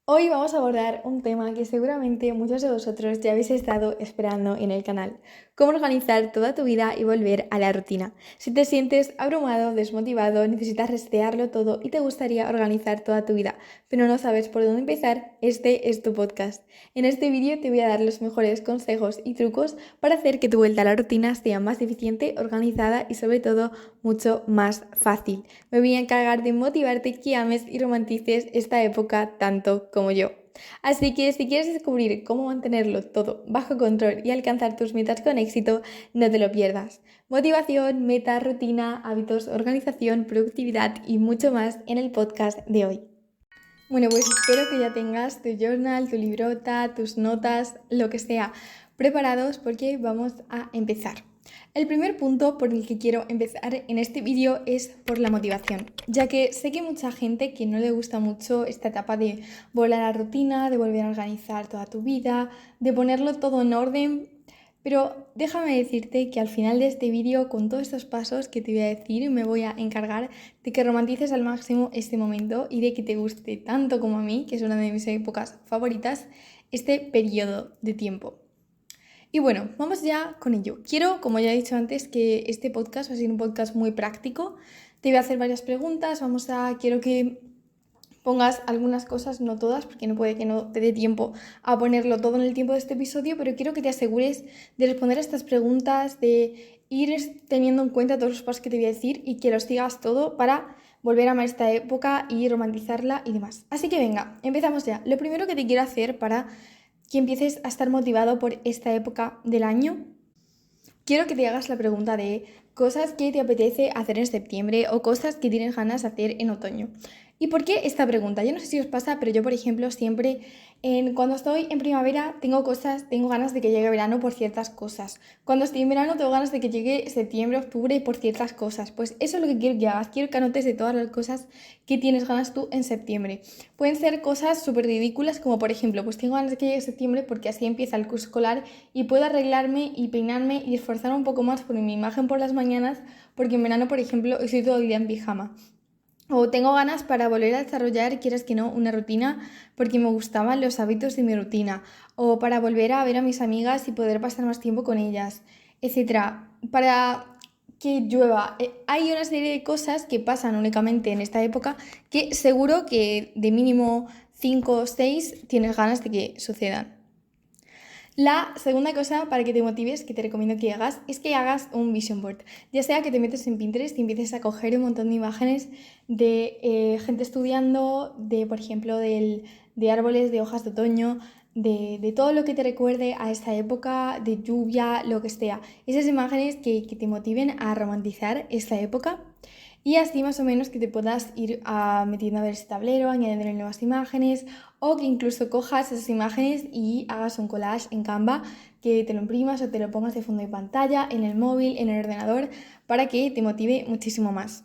Hoy vamos a abordar un tema que seguramente muchos de vosotros ya habéis estado esperando en el canal: cómo organizar toda tu vida y volver a la rutina. Si te sientes abrumado, desmotivado, necesitas resetearlo todo y te gustaría organizar toda tu vida, pero no sabes por dónde empezar, este es tu podcast. En este vídeo te voy a dar los mejores consejos y trucos para hacer que tu vuelta a la rutina sea más eficiente, organizada y sobre todo mucho más fácil. Me voy a encargar de motivarte que ames y romantices esta época tanto como yo. Así que si quieres descubrir cómo mantenerlo todo bajo control y alcanzar tus metas con éxito, no te lo pierdas. Motivación, metas, rutina, hábitos, organización, productividad y mucho más en el podcast de hoy. Bueno, pues espero que ya tengas tu journal, tu librota, tus notas, lo que sea, preparados porque vamos a empezar. El primer punto por el que quiero empezar en este vídeo es por la motivación, ya que sé que mucha gente que no le gusta mucho esta etapa de volver a la rutina, de volver a organizar toda tu vida, de ponerlo todo en orden, pero déjame decirte que al final de este vídeo, con todos estos pasos que te voy a decir, me voy a encargar de que romantices al máximo este momento y de que te guste tanto como a mí, que es una de mis épocas favoritas, este periodo de tiempo. Y bueno, vamos ya con ello. Quiero, como ya he dicho antes, que este podcast va a ser un podcast muy práctico. Te voy a hacer varias preguntas. Quiero que pongas algunas cosas, no todas, porque no puede que no te dé tiempo a ponerlo todo en el tiempo de este episodio, pero quiero que te asegures de responder a estas preguntas, de ir teniendo en cuenta todos los pasos que te voy a decir y que los sigas todo para volver a amar esta época y romantizarla y demás. Así que venga, empezamos ya. Lo primero que te quiero hacer para que empieces a estar motivado por esta época del año, quiero que te hagas la pregunta de cosas que te apetece hacer en septiembre o cosas que tienes ganas de hacer en otoño. ¿Y por qué esta pregunta? Yo no sé si os pasa, pero yo, por ejemplo, siempre cuando estoy en primavera tengo ganas de que llegue verano por ciertas cosas. Cuando estoy en verano tengo ganas de que llegue septiembre, octubre por ciertas cosas. Pues eso es lo que quiero que hagas. Quiero que anotes de todas las cosas que tienes ganas tú en septiembre. Pueden ser cosas súper ridículas, como por ejemplo, pues tengo ganas de que llegue septiembre porque así empieza el curso escolar y puedo arreglarme y peinarme y esforzarme un poco más por mi imagen por las mañanas, porque en verano, por ejemplo, estoy todo el día en pijama. O tengo ganas para volver a desarrollar, quieras que no, una rutina porque me gustaban los hábitos de mi rutina. O para volver a ver a mis amigas y poder pasar más tiempo con ellas, etcétera. Para que llueva. Hay una serie de cosas que pasan únicamente en esta época que seguro que de mínimo 5 o 6 tienes ganas de que sucedan. La segunda cosa para que te motives, que te recomiendo que hagas, es que hagas un vision board. Ya sea que te metes en Pinterest y empieces a coger un montón de imágenes de gente estudiando, de, por ejemplo, de árboles, de hojas de otoño, de todo lo que te recuerde a esta época, de lluvia, lo que sea. Esas imágenes que te motiven a romantizar esta época. Y así más o menos que te puedas ir metiendo a ver ese tablero, añadiendo nuevas imágenes o que incluso cojas esas imágenes y hagas un collage en Canva, que te lo imprimas o te lo pongas de fondo de pantalla, en el móvil, en el ordenador, para que te motive muchísimo más.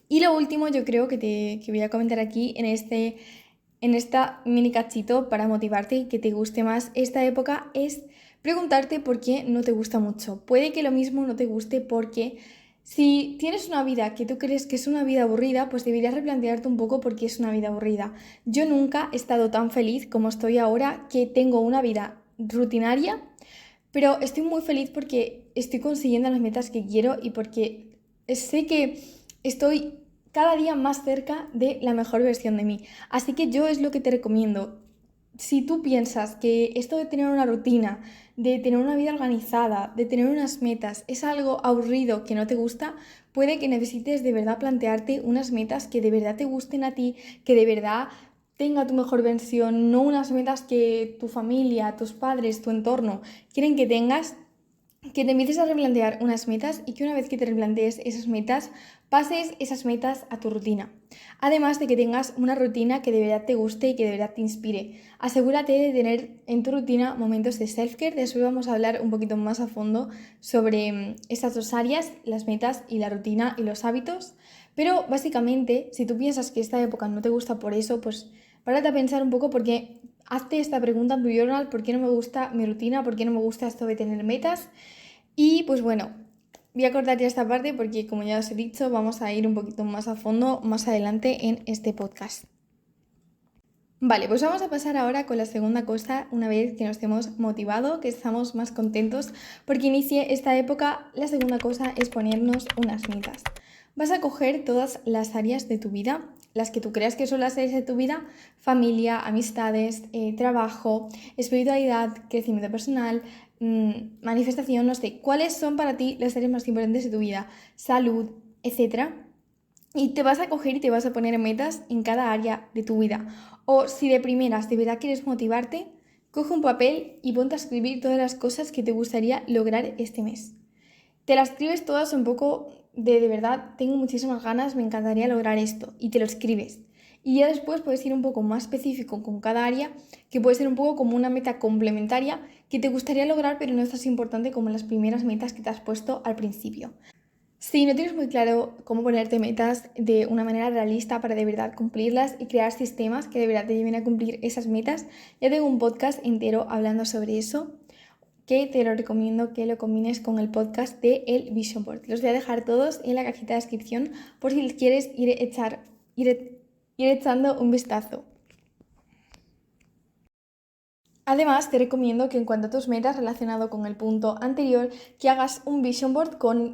Y lo último yo creo que voy a comentar aquí en esta mini cachito para motivarte y que te guste más esta época es preguntarte por qué no te gusta mucho. Puede que lo mismo no te guste porque si tienes una vida que tú crees que es una vida aburrida, pues deberías replantearte un poco por qué es una vida aburrida. Yo nunca he estado tan feliz como estoy ahora, que tengo una vida rutinaria, pero estoy muy feliz porque estoy consiguiendo las metas que quiero y porque sé que estoy cada día más cerca de la mejor versión de mí. Así que yo es lo que te recomiendo. Si tú piensas que esto de tener una rutina, de tener una vida organizada, de tener unas metas, es algo aburrido que no te gusta, puede que necesites de verdad plantearte unas metas que de verdad te gusten a ti, que de verdad tenga tu mejor versión, no unas metas que tu familia, tus padres, tu entorno quieren que tengas, que te empieces a replantear unas metas y que una vez que te replantees esas metas, pases esas metas a tu rutina. Además de que tengas una rutina que de verdad te guste y que de verdad te inspire. Asegúrate de tener en tu rutina momentos de self-care. De eso vamos a hablar un poquito más a fondo sobre estas dos áreas, las metas y la rutina y los hábitos. Pero básicamente, si tú piensas que esta época no te gusta por eso, pues párate a pensar un poco porque hazte esta pregunta en tu journal: ¿por qué no me gusta mi rutina? ¿Por qué no me gusta esto de tener metas? Y pues bueno, voy a cortar ya esta parte porque, como ya os he dicho, vamos a ir un poquito más a fondo más adelante en este podcast. Vale, pues vamos a pasar ahora con la segunda cosa, una vez que nos hemos motivado, que estamos más contentos, porque inicie esta época. La segunda cosa es ponernos unas metas. Vas a coger todas las áreas de tu vida, las que tú creas que son las áreas de tu vida: familia, amistades, trabajo, espiritualidad, crecimiento personal, manifestación, no sé, cuáles son para ti las áreas más importantes de tu vida, salud, etcétera. Y te vas a coger y te vas a poner metas en cada área de tu vida. O si de primeras de verdad quieres motivarte, coge un papel y ponte a escribir todas las cosas que te gustaría lograr este mes. Te las escribes todas un poco de verdad, tengo muchísimas ganas, me encantaría lograr esto, y te lo escribes. Y ya después puedes ir un poco más específico con cada área, que puede ser un poco como una meta complementaria que te gustaría lograr, pero no es tan importante como las primeras metas que te has puesto al principio. Si no tienes muy claro cómo ponerte metas de una manera realista para de verdad cumplirlas y crear sistemas que de verdad te lleven a cumplir esas metas, ya tengo un podcast entero hablando sobre eso, que te lo recomiendo que lo combines con el podcast de el Vision Board. Los voy a dejar todos en la cajita de descripción por si les quieres ir echando un vistazo. Además, te recomiendo que en cuanto a tus metas relacionado con el punto anterior, que hagas un vision board con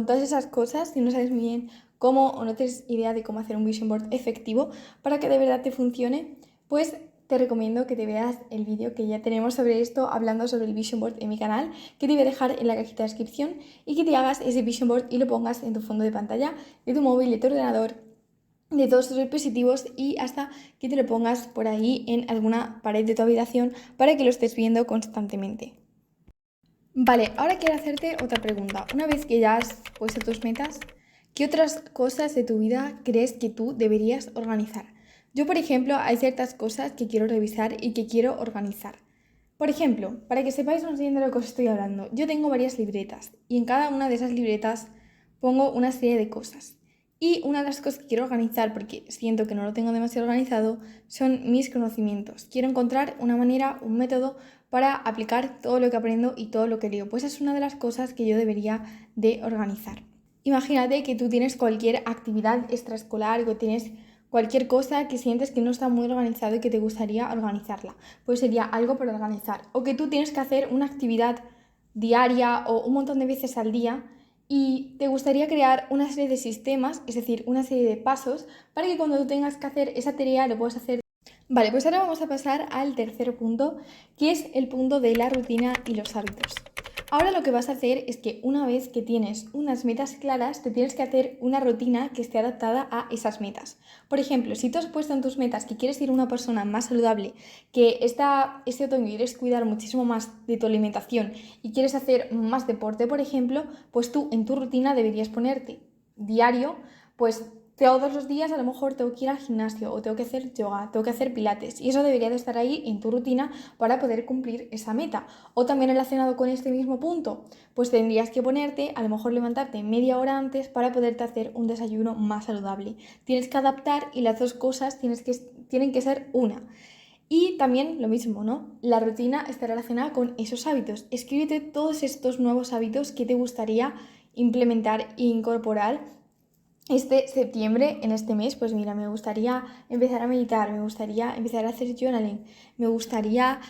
todas esas cosas, si no sabes muy bien cómo o no tienes idea de cómo hacer un vision board efectivo para que de verdad te funcione, pues te recomiendo que te veas el vídeo que ya tenemos sobre esto, hablando sobre el vision board en mi canal, que te voy a dejar en la cajita de descripción, y que te hagas ese vision board y lo pongas en tu fondo de pantalla de tu móvil, de tu ordenador, de todos tus dispositivos, y hasta que te lo pongas por ahí en alguna pared de tu habitación para que lo estés viendo constantemente. Vale, ahora quiero hacerte otra pregunta. Una vez que ya has puesto tus metas, ¿qué otras cosas de tu vida crees que tú deberías organizar? Yo, por ejemplo, hay ciertas cosas que quiero revisar y que quiero organizar. Por ejemplo, para que sepáis más bien de lo que os estoy hablando, yo tengo varias libretas y en cada una de esas libretas pongo una serie de cosas. Y una de las cosas que quiero organizar, porque siento que no lo tengo demasiado organizado, son mis conocimientos. Quiero encontrar una manera, un método para aplicar todo lo que aprendo y todo lo que leo. Pues es una de las cosas que yo debería de organizar. Imagínate que tú tienes cualquier actividad extraescolar o tienes cualquier cosa que sientes que no está muy organizado y que te gustaría organizarla. Pues sería algo para organizar. O que tú tienes que hacer una actividad diaria o un montón de veces al día y te gustaría crear una serie de sistemas, es decir, una serie de pasos, para que cuando tú tengas que hacer esa tarea lo puedas hacer. Vale, pues ahora vamos a pasar al tercer punto, que es el punto de la rutina y los hábitos. Ahora lo que vas a hacer es que una vez que tienes unas metas claras, te tienes que hacer una rutina que esté adaptada a esas metas. Por ejemplo, si tú has puesto en tus metas que quieres ser una persona más saludable, que este otoño quieres cuidar muchísimo más de tu alimentación y quieres hacer más deporte, por ejemplo, pues tú en tu rutina deberías ponerte diario, pues todos los días a lo mejor tengo que ir al gimnasio o tengo que hacer yoga, tengo que hacer pilates, y eso debería de estar ahí en tu rutina para poder cumplir esa meta. O también relacionado con este mismo punto, pues tendrías que ponerte, a lo mejor levantarte media hora antes para poderte hacer un desayuno más saludable. Tienes que adaptar y las dos cosas tienen que ser una. Y también lo mismo, ¿no? La rutina está relacionada con esos hábitos. Escríbete todos estos nuevos hábitos que te gustaría implementar e incorporar este septiembre, en este mes. Pues mira, me gustaría empezar a meditar, me gustaría empezar a hacer journaling, me gustaría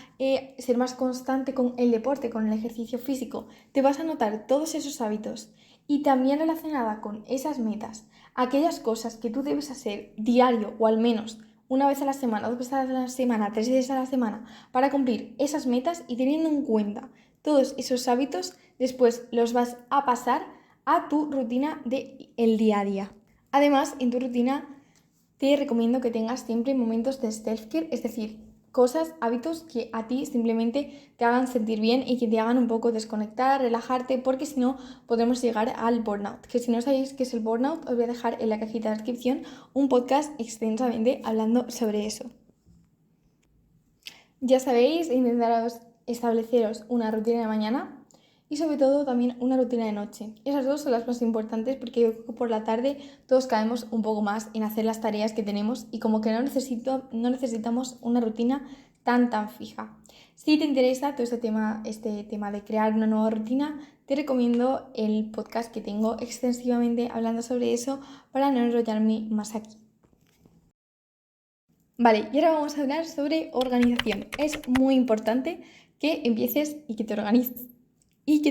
ser más constante con el deporte, con el ejercicio físico. Te vas a anotar todos esos hábitos y también relacionada con esas metas, aquellas cosas que tú debes hacer diario o al menos una vez a la semana, dos veces a la semana, tres veces a la semana para cumplir esas metas, y teniendo en cuenta todos esos hábitos, después los vas a pasar a tu rutina del día a día. Además, en tu rutina te recomiendo que tengas siempre momentos de self-care, es decir, cosas, hábitos que a ti simplemente te hagan sentir bien y que te hagan un poco desconectar, relajarte, porque si no podemos llegar al burnout. Que si no sabéis qué es el burnout, os voy a dejar en la cajita de descripción un podcast extensamente hablando sobre eso. Ya sabéis, intentaros estableceros una rutina de mañana y sobre todo también una rutina de noche. Esas dos son las más importantes, porque yo creo que por la tarde todos caemos un poco más en hacer las tareas que tenemos y como que no necesitamos una rutina tan fija. Si te interesa todo este tema de crear una nueva rutina, te recomiendo el podcast que tengo extensivamente hablando sobre eso para no enrollarme más aquí. Vale, y ahora vamos a hablar sobre organización. Es muy importante que empieces y que te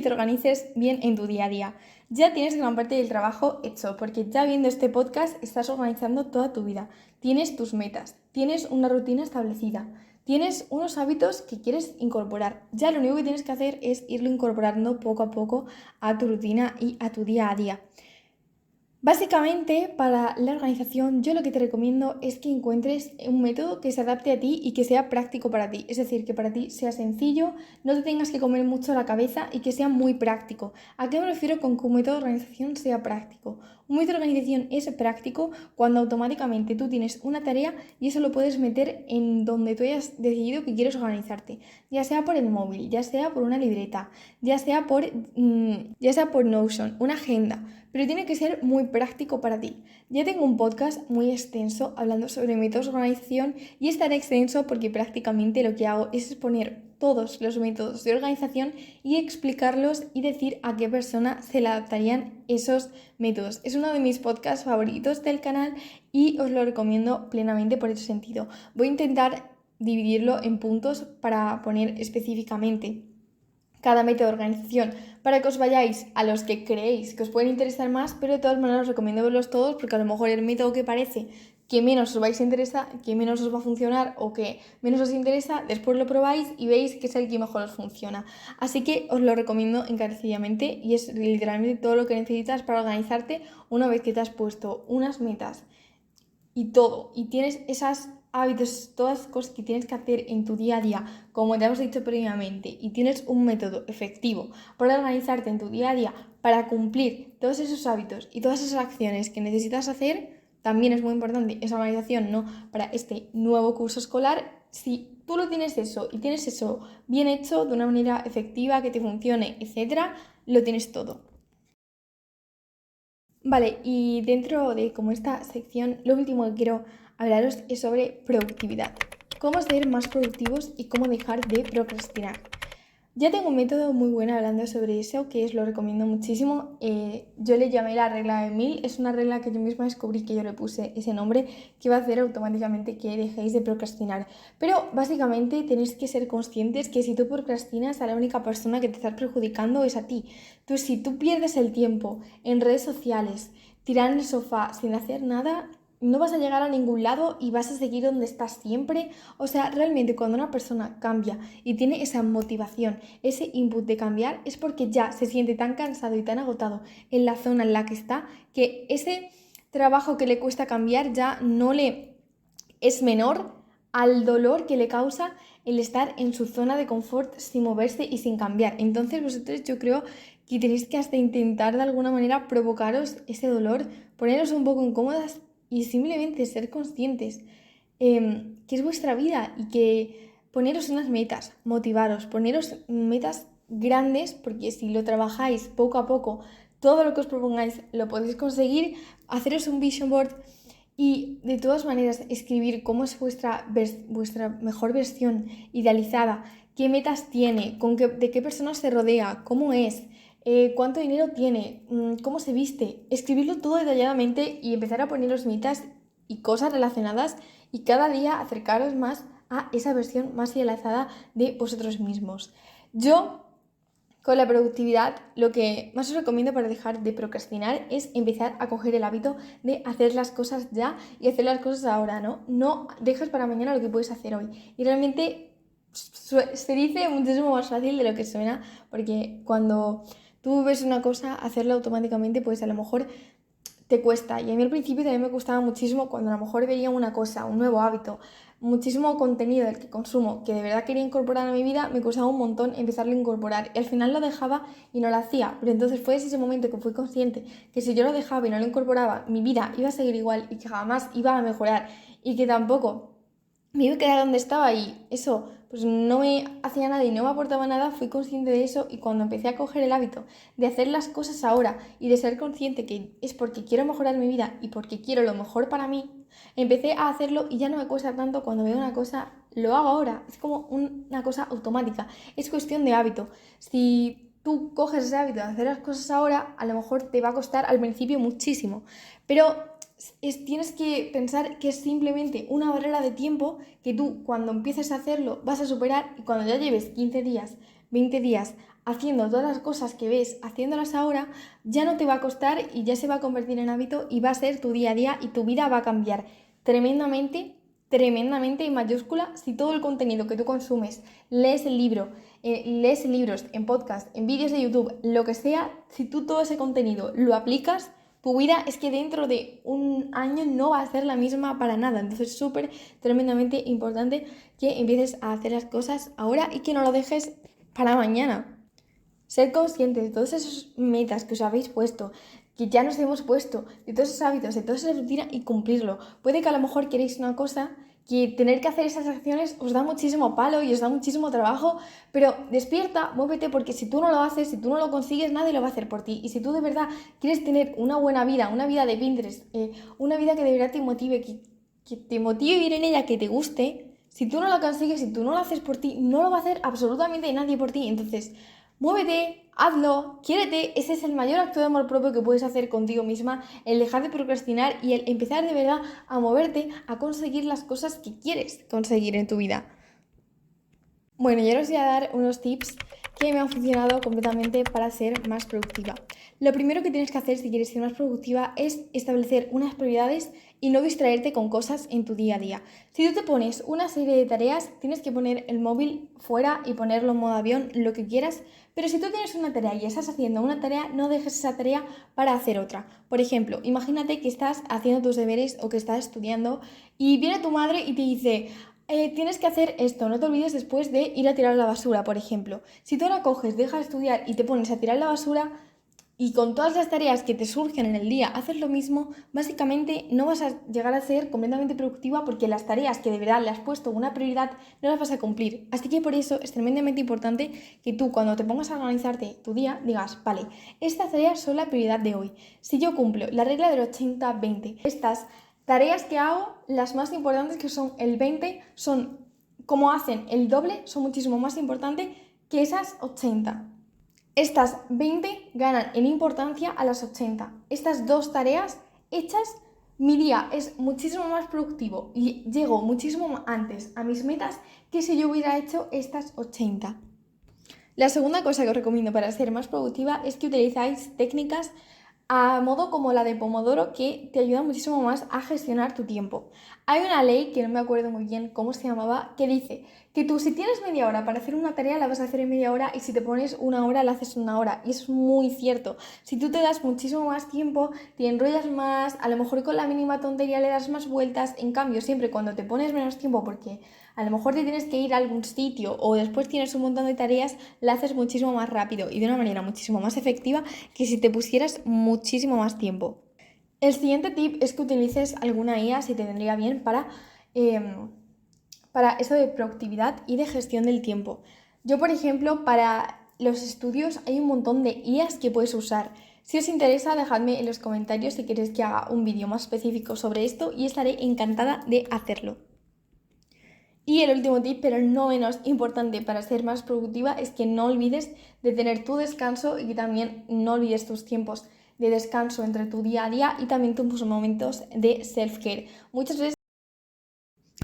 organices bien en tu día a día. Ya tienes gran parte del trabajo hecho, porque ya viendo este podcast estás organizando toda tu vida. Tienes tus metas, tienes una rutina establecida, tienes unos hábitos que quieres incorporar. Ya lo único que tienes que hacer es irlo incorporando poco a poco a tu rutina y a tu día a día. Básicamente, para la organización, yo lo que te recomiendo es que encuentres un método que se adapte a ti y que sea práctico para ti. Es decir, que para ti sea sencillo, no te tengas que comer mucho la cabeza y que sea muy práctico. ¿A qué me refiero con que un método de organización sea práctico? Un método de organización es práctico cuando automáticamente tú tienes una tarea y eso lo puedes meter en donde tú hayas decidido que quieres organizarte. Ya sea por el móvil, ya sea por una libreta, ya sea por Notion, una agenda, pero tiene que ser muy práctico para ti. Ya tengo un podcast muy extenso hablando sobre métodos de organización y es tan extenso porque prácticamente lo que hago es exponer todos los métodos de organización y explicarlos y decir a qué persona se le adaptarían esos métodos. Es uno de mis podcasts favoritos del canal y os lo recomiendo plenamente por ese sentido. Voy a intentar dividirlo en puntos para poner específicamente cada método de organización para que os vayáis a los que creéis que os pueden interesar más, pero de todas maneras os recomiendo verlos todos porque a lo mejor el método que parece que menos os vais a interesar, que menos os va a funcionar o que menos os interesa, después lo probáis y veis que es el que mejor os funciona. Así que os lo recomiendo encarecidamente y es literalmente todo lo que necesitas para organizarte una vez que te has puesto unas metas y todo, y tienes esos hábitos, todas las cosas que tienes que hacer en tu día a día, como te hemos dicho previamente, y tienes un método efectivo para organizarte en tu día a día, para cumplir todos esos hábitos y todas esas acciones que necesitas hacer, también es muy importante esa organización, ¿no? Para este nuevo curso escolar, si tú lo tienes eso y tienes eso bien hecho, de una manera efectiva, que te funcione, etcétera, lo tienes todo. Vale, y dentro de como esta sección, lo último que quiero hablaros es sobre productividad. Cómo ser más productivos y cómo dejar de procrastinar. Ya tengo un método muy bueno hablando sobre eso, que os lo recomiendo muchísimo. Yo le llamé la regla de 1000, es una regla que yo misma descubrí que yo le puse ese nombre, que va a hacer automáticamente que dejéis de procrastinar. Pero básicamente tenéis que ser conscientes que si tú procrastinas, a la única persona que te estás perjudicando es a ti. Entonces, si tú pierdes el tiempo en redes sociales, tirado en el sofá sin hacer nada, no vas a llegar a ningún lado y vas a seguir donde estás siempre. O sea, realmente cuando una persona cambia y tiene esa motivación, ese input de cambiar, es porque ya se siente tan cansado y tan agotado en la zona en la que está, que ese trabajo que le cuesta cambiar ya no le es menor al dolor que le causa el estar en su zona de confort sin moverse y sin cambiar. Entonces vosotros yo creo que tenéis que hasta intentar de alguna manera provocaros ese dolor, poneros un poco incómodas y simplemente ser conscientes que es vuestra vida y que poneros unas metas, motivaros, poneros metas grandes, porque si lo trabajáis poco a poco, todo lo que os propongáis lo podéis conseguir, haceros un vision board y de todas maneras escribir cómo es vuestra mejor versión idealizada, qué metas tiene, de qué personas se rodea, cómo es, cuánto dinero tiene, cómo se viste, escribirlo todo detalladamente y empezar a poneros metas y cosas relacionadas y cada día acercaros más a esa versión más idealizada de vosotros mismos. Yo con la productividad, lo que más os recomiendo para dejar de procrastinar es empezar a coger el hábito de hacer las cosas ya y hacer las cosas ahora, ¿no? No dejas para mañana lo que puedes hacer hoy. Y realmente se dice muchísimo más fácil de lo que suena, porque cuando tú ves una cosa, hacerla automáticamente, pues a lo mejor te cuesta. Y a mí al principio también me costaba muchísimo cuando a lo mejor veía una cosa, un nuevo hábito, muchísimo contenido del que consumo, que de verdad quería incorporar a mi vida, me costaba un montón empezarlo a incorporar. Y al final lo dejaba y no lo hacía. Pero entonces fue ese momento que fui consciente que si yo lo dejaba y no lo incorporaba, mi vida iba a seguir igual y que jamás iba a mejorar y que tampoco me iba a quedar donde estaba y eso pues no me hacía nada y no me aportaba nada, fui consciente de eso y cuando empecé a coger el hábito de hacer las cosas ahora y de ser consciente que es porque quiero mejorar mi vida y porque quiero lo mejor para mí, empecé a hacerlo y ya no me cuesta tanto cuando veo una cosa, lo hago ahora, es como una cosa automática, es cuestión de hábito. Si tú coges ese hábito de hacer las cosas ahora, a lo mejor te va a costar al principio muchísimo, pero tienes que pensar que es simplemente una barrera de tiempo que tú cuando empieces a hacerlo vas a superar, y cuando ya lleves 15 días, 20 días haciendo todas las cosas que ves, haciéndolas ahora, ya no te va a costar y ya se va a convertir en hábito y va a ser tu día a día y tu vida va a cambiar tremendamente, tremendamente en mayúscula si todo el contenido que tú consumes, lees libros, en podcast, en vídeos de YouTube, lo que sea, si tú todo ese contenido lo aplicas, tu vida es que dentro de un año no va a ser la misma para nada. Entonces es súper, tremendamente importante que empieces a hacer las cosas ahora y que no lo dejes para mañana. Ser conscientes de todas esas metas que os habéis puesto, que ya nos hemos puesto, de todos esos hábitos, de toda esa rutina y cumplirlo. Puede que a lo mejor queréis una cosa que tener que hacer esas acciones os da muchísimo palo y os da muchísimo trabajo, pero despierta, muévete, porque si tú no lo haces, si tú no lo consigues, nadie lo va a hacer por ti. Y si tú de verdad quieres tener una buena vida, una vida de Pinterest, una vida que de verdad te motive, que te motive vivir en ella, que te guste, si tú no lo consigues, si tú no lo haces por ti, no lo va a hacer absolutamente nadie por ti. Entonces, muévete, hazlo, quiérete. Ese es el mayor acto de amor propio que puedes hacer contigo misma, el dejar de procrastinar y el empezar de verdad a moverte, a conseguir las cosas que quieres conseguir en tu vida. Bueno, yo os voy a dar unos tips que me han funcionado completamente para ser más productiva. Lo primero que tienes que hacer si quieres ser más productiva es establecer unas prioridades y no distraerte con cosas en tu día a día. Si tú te pones una serie de tareas, tienes que poner el móvil fuera y ponerlo en modo avión, lo que quieras, pero si tú tienes una tarea y estás haciendo una tarea, no dejes esa tarea para hacer otra. Por ejemplo, imagínate que estás haciendo tus deberes o que estás estudiando y viene tu madre y te dice: tienes que hacer esto, no te olvides después de ir a tirar la basura, por ejemplo. Si tú ahora coges, dejas de estudiar y te pones a tirar la basura y con todas las tareas que te surgen en el día haces lo mismo, básicamente no vas a llegar a ser completamente productiva porque las tareas que de verdad le has puesto una prioridad no las vas a cumplir. Así que por eso es tremendamente importante que tú cuando te pongas a organizarte tu día digas: vale, estas tareas son la prioridad de hoy. Si yo cumplo la regla del 80-20, estas tareas que hago, las más importantes, que son el 20, son como hacen el doble, son muchísimo más importantes que esas 80. Estas 20 ganan en importancia a las 80. Estas dos tareas hechas, mi día es muchísimo más productivo y llego muchísimo antes a mis metas que si yo hubiera hecho estas 80. La segunda cosa que os recomiendo para ser más productiva es que utilizáis técnicas a modo como la de Pomodoro, que te ayuda muchísimo más a gestionar tu tiempo. Hay una ley, que no me acuerdo muy bien cómo se llamaba, que dice que tú, si tienes media hora para hacer una tarea, la vas a hacer en media hora, y si te pones una hora, la haces en una hora. Y es muy cierto. Si tú te das muchísimo más tiempo, te enrollas más, a lo mejor con la mínima tontería le das más vueltas. En cambio, siempre cuando te pones menos tiempo, porque a lo mejor te tienes que ir a algún sitio o después tienes un montón de tareas, la haces muchísimo más rápido y de una manera muchísimo más efectiva que si te pusieras muchísimo más tiempo. El siguiente tip es que utilices alguna IA, si te vendría bien, para eso de productividad y de gestión del tiempo. Yo, por ejemplo, para los estudios hay un montón de IAs que puedes usar. Si os interesa, dejadme en los comentarios si queréis que haga un vídeo más específico sobre esto y estaré encantada de hacerlo. Y el último tip, pero no menos importante para ser más productiva, es que no olvides de tener tu descanso y que también no olvides tus tiempos de descanso entre tu día a día y también tus momentos de self-care. Muchas veces,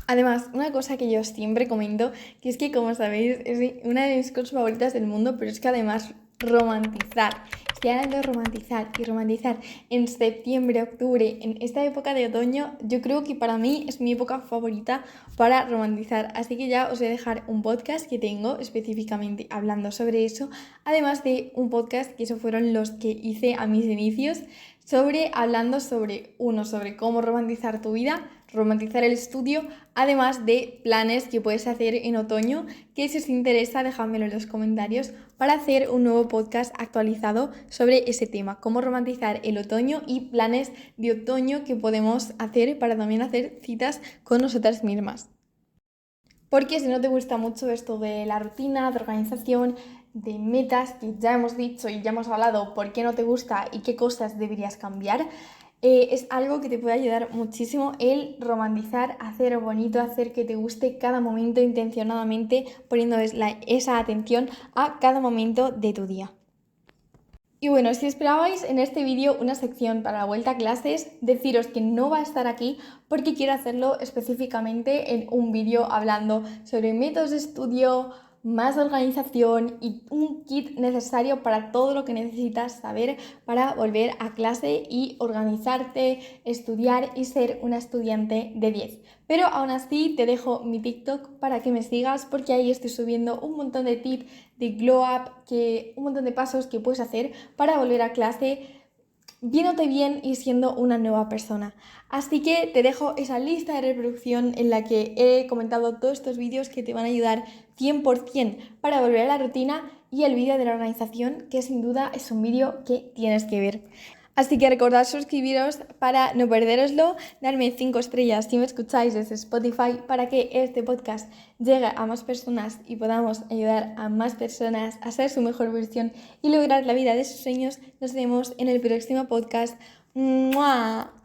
además, una cosa que yo siempre comento, que es que, como sabéis, es una de mis cosas favoritas del mundo, pero es que además romantizar. Estoy hablando de romantizar y romantizar en septiembre, octubre, en esta época de otoño, yo creo que para mí es mi época favorita para romantizar. Así que ya os voy a dejar un podcast que tengo específicamente hablando sobre eso, además de un podcast que esos fueron los que hice a mis inicios, hablando sobre cómo romantizar tu vida, romantizar el estudio, además de planes que puedes hacer en otoño, que si os interesa dejádmelo en los comentarios para hacer un nuevo podcast actualizado sobre ese tema, cómo romantizar el otoño y planes de otoño que podemos hacer para también hacer citas con nosotras mismas. Porque si no te gusta mucho esto de la rutina, de organización, de metas, que ya hemos dicho y ya hemos hablado por qué no te gusta y qué cosas deberías cambiar, es algo que te puede ayudar muchísimo el romantizar, hacer bonito, hacer que te guste cada momento intencionadamente, poniendo esa atención a cada momento de tu día. Y bueno, si esperabais en este vídeo una sección para la vuelta a clases, deciros que no va a estar aquí porque quiero hacerlo específicamente en un vídeo hablando sobre métodos de estudio, más organización y un kit necesario para todo lo que necesitas saber para volver a clase y organizarte, estudiar y ser una estudiante de 10. Pero aún así te dejo mi TikTok para que me sigas porque ahí estoy subiendo un montón de tips de glow up, un montón de pasos que puedes hacer para volver a clase viéndote bien y siendo una nueva persona. Así que te dejo esa lista de reproducción en la que he comentado todos estos vídeos que te van a ayudar 100% para volver a la rutina y el vídeo de la organización, que sin duda es un vídeo que tienes que ver. Así que recordad suscribiros para no perderoslo, darme 5 estrellas si me escucháis desde Spotify para que este podcast llegue a más personas y podamos ayudar a más personas a ser su mejor versión y lograr la vida de sus sueños. Nos vemos en el próximo podcast. ¡Mua!